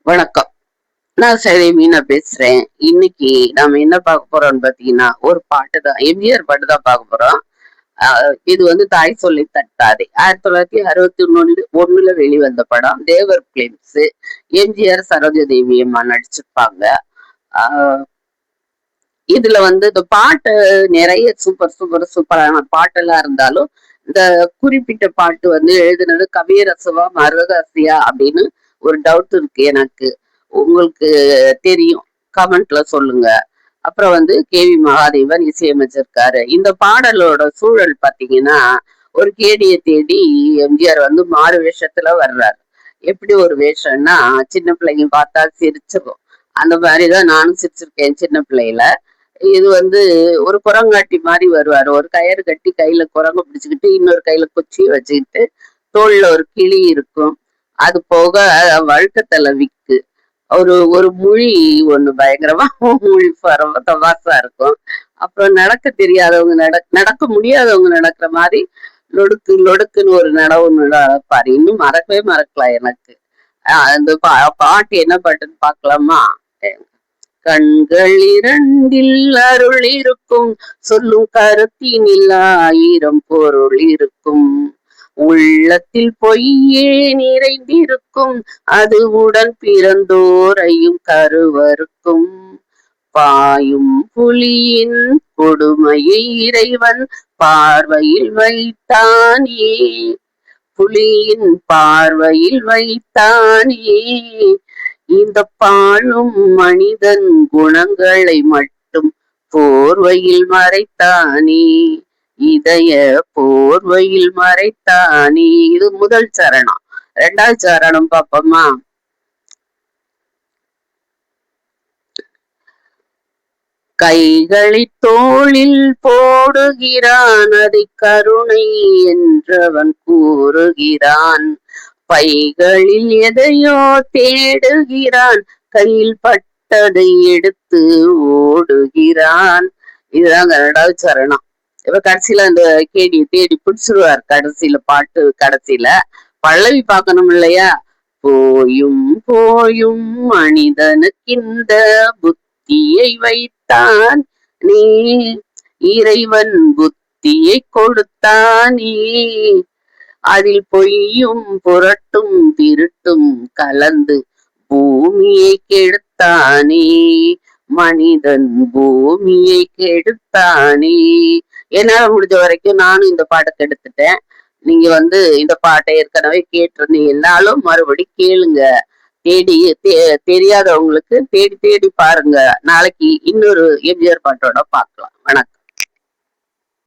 வணக்கம். நான் சரி மீனா பேசுறேன். இன்னைக்கு நாம என்ன பார்க்க போறோம்னு பாத்தீங்கன்னா, ஒரு பாட்டு தான். எம்ஜிஆர் பாட்டு தான் பார்க்க போறோம். இது வந்து தாய் சொல்லி தட்டாதே. 1961ல வெளிவந்த படம். தேவர் பிலிம்ஸ். எம்ஜிஆர், சரோஜா தேவி அம்மா நடிச்சிருப்பாங்க. ஆஹ் இதுல வந்து இந்த பாட்டு நிறைய சூப்பரான பாட்டெல்லாம் இருந்தாலும், இந்த குறிப்பிட்ட பாட்டு வந்து எழுதுனது கவியரசுவா மருதகாசியா அப்படின்னு ஒரு டவுட் இருக்கு எனக்கு. உங்களுக்கு தெரியும், கமெண்ட்ல சொல்லுங்க. அப்புறம் வந்து கேவி மகாதேவன் இசையமைச்சிருக்காரு. இந்த பாடலோட சூழல் பாத்தீங்கன்னா, ஒரு கேடியை தேடி எம்ஜிஆர் வந்து மாறு வேஷத்துல வர்றாரு. எப்படி ஒரு வேஷம்னா, சின்ன பிள்ளைங்க பார்த்தா சிரிச்சிடும். அந்த மாதிரிதான் நானும் சிரிச்சிருக்கேன் சின்ன பிள்ளையில. இது வந்து ஒரு குரங்காட்டி மாதிரி வருவாரு. ஒரு கயிறு கட்டி கையில குரங்கு பிடிச்சுக்கிட்டு, இன்னொரு கையில குச்சியை வச்சுக்கிட்டு, தோல்ல ஒரு கிளி இருக்கும். அது போக வழுக்கத்தலை விக்கு. ஒரு ஒரு மொழி ஒண்ணு பயங்கரமா மொழி தமாசா இருக்கும். அப்புறம் நடக்க தெரியாதவங்க நடக்க முடியாதவங்க நடக்கிற மாதிரி லொடுக்கு லொடுக்குன்னு ஒரு ஒண்ணு நடப்பாரு. இன்னும் மறக்கலாம் எனக்கு. அந்த பாட்டு என்ன பாட்டுன்னு பாக்கலாமா? கண்கள் இரண்டில் அருள் இருக்கும், சொல்லும் கருத்தினில் 1000 பொருள் இருக்கும். உள்ளத்தில் பொய்யே நிறைந்திருக்கும், அது உடன் பிறந்தோரையும் கருவருக்கும். பாயும் புலியின் கொடுமையை இறைவன் பார்வையில் வைத்தானே, புலியின் பார்வையில் வைத்தானே. இந்த பாழும் மனிதன் குணங்களை மட்டும் போர்வையில் மறைத்தானே, இதய போர்வையில் மறைத்தானே. இது முதல் சரணம். இரண்டாவது சரணம் பாப்போமா? கைகளை தோளில் போடுகிறான், அதை கருணை என்றவன் கூறுகிறான். பைகளில் எதையோ தேடுகிறான், கையில் பட்டதை எடுத்து ஓடுகிறான். இதுதான் இரண்டாவது சரணம். இப்ப கடைசியில அந்த கேடி தேடி பிடிச்சிருவார். கடைசியில பாட்டு கடைசியில பல்லவி பார்க்கணும் இல்லையா? போயும் போயும் மனிதனுக்கு இந்த புத்தியை வைத்தான் நீ, இறைவன் புத்தியை கொடுத்தானே, அதில் பொய்யும் புரட்டும் திருட்டும் கலந்து பூமியை கெடுத்தானே, மனிதன் பூமியை கெடுத்தானே. என்னால முடிஞ்ச வரைக்கும் நானும் இந்த பாட்டை எடுத்துட்டேன். நீங்க வந்து இந்த பாட்டை ஏற்கனவே கேட்டிருந்தீங்கன்னாலும் மறுபடி கேளுங்க. தேடி தெரியாதவங்களுக்கு தேடி தேடி பாருங்க. நாளைக்கு இன்னொரு எம்ஜிஆர் பாட்டோட பார்க்கலாம். வணக்கம்.